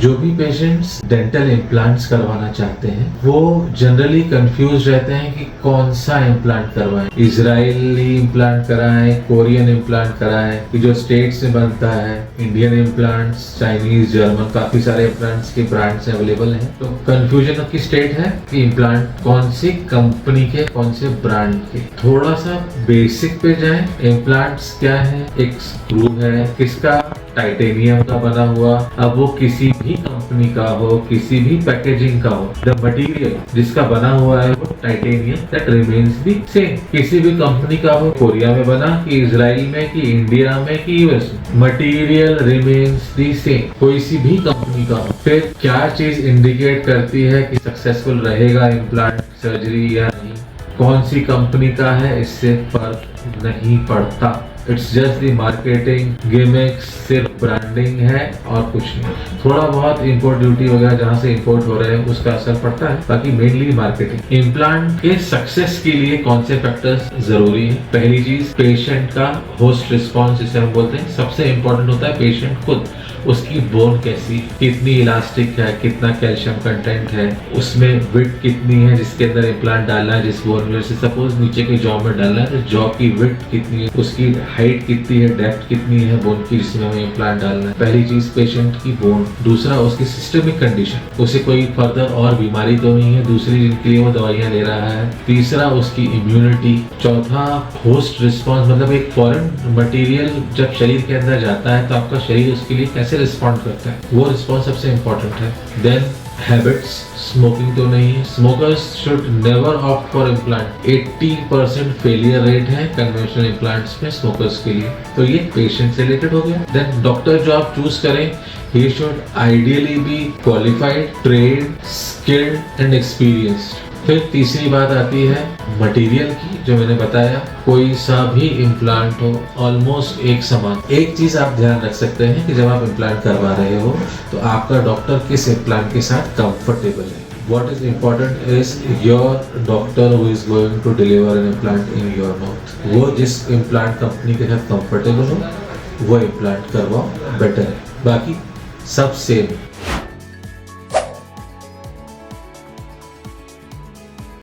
जो भी patients dental implants करवाना चाहते हैं वो जनरली कंफ्यूज रहते हैं कि कौन सा इम्प्लांट करवाएं, इजरायली इम्प्लांट कराएं, कोरियन इम्प्लांट कराएं, कि जो स्टेट्स में बनता है, इंडियन इम्प्लांट्स, चाइनीज, जर्मन, काफी सारे इम्प्लांट्स के ब्रांड्स अवेलेबल हैं। तो कंफ्यूजन की स्टेट है कि इम्प्लांट कौन सी कंपनी के, कौन से ब्रांड के। थोड़ा सा बेसिक पे जाएं, इम्प्लांट्स क्या है, एक स्क्रू है, किसका, टाइटेनियम का बना हुआ। अब वो किसी भी कंपनी का हो, किसी भी पैकेजिंग का हो, द मटेरियल जिसका बना हुआ है वो titanium, that remains B same. किसी भी कंपनी का हो, कोरिया में बना कि इजराइल में कि इंडिया में कि यूएस में, मटेरियल रिमेन्स दी सेम, कोई सी भी कंपनी का हो। फिर क्या चीज इंडिकेट करती है कि सक्सेसफुल रहेगा इम्प्लांट सर्जरी या नहीं, कौन सी कंपनी का है, इससे फर्क नहीं पड़ता। It's just the marketing gimmicks, सिर्फ ब्रांडिंग है और कुछ नहीं। थोड़ा बहुत इंपोर्ट ड्यूटी वगैरह जहाँ से इंपोर्ट हो रहे हैं उसका असर पड़ता है, बाकी मेनली मार्केटिंग। इम्प्लांट के सक्सेस के लिए कौन से फैक्टर्स जरूरी हैं? पहली चीज पेशेंट का होस्ट रिस्पॉन्स, जिसे हम बोलते हैं, सबसे इंपॉर्टेंट होता है पेशेंट खुद, उसकी बोन कैसी, कितनी इलास्टिक है, कितना कैल्शियम कंटेंट है, उसमें विड्थ कितनी है जिसके अंदर इम्प्लांट डालना है, जिस बोन में से सपोज नीचे के जॉ में डालना है तो जॉ की विड्थ कितनी है, उसकी हाइट कितनी है, डेप्थ कितनी है बोन की जिसमें हमें इम्प्लांट डालना है। पहली चीज पेशेंट की बोन। दूसरा उसकी सिस्टमिक कंडीशन, उसे कोई फर्दर और बीमारी तो नहीं है दूसरी जिनके लिए वो दवाइयां ले रहा है। तीसरा उसकी इम्यूनिटी। चौथा होस्ट रिस्पॉन्स, मतलब एक फॉरेन मटेरियल जब शरीर के अंदर जाता है तो आपका शरीर उसके लिए कैसे रिस्पॉन्ड करता है, वो रिस्पॉन्स सबसे इंपॉर्टेंट है। देन हैबिट्स, स्मोकिंग तो नहीं है, smokers should never opt for implant. 80% failure rate है कन्वेंशनल इम्प्लांट्स में स्मोकर्स के लिए। तो ये पेशेंट से रिलेटेड हो गया। देन डॉक्टर जो आप चूज करें, he should ideally be qualified, trained, skilled and experienced। फिर तीसरी बात आती है मटेरियल की, जो मैंने बताया, कोई सा भी इम्प्लांट हो ऑलमोस्ट एक समान। एक चीज आप ध्यान रख सकते हैं कि जब आप इम्प्लांट करवा रहे हो तो आपका डॉक्टर किस इम्प्लांट के साथ कंफर्टेबल है। What is important is your doctor who is going to deliver an implant in your mouth, वो जिस इम्प्लांट कंपनी के साथ कंफर्टेबल हो वो इम्प्लांट करवाओ, बेटर है। बाकी सब सेम।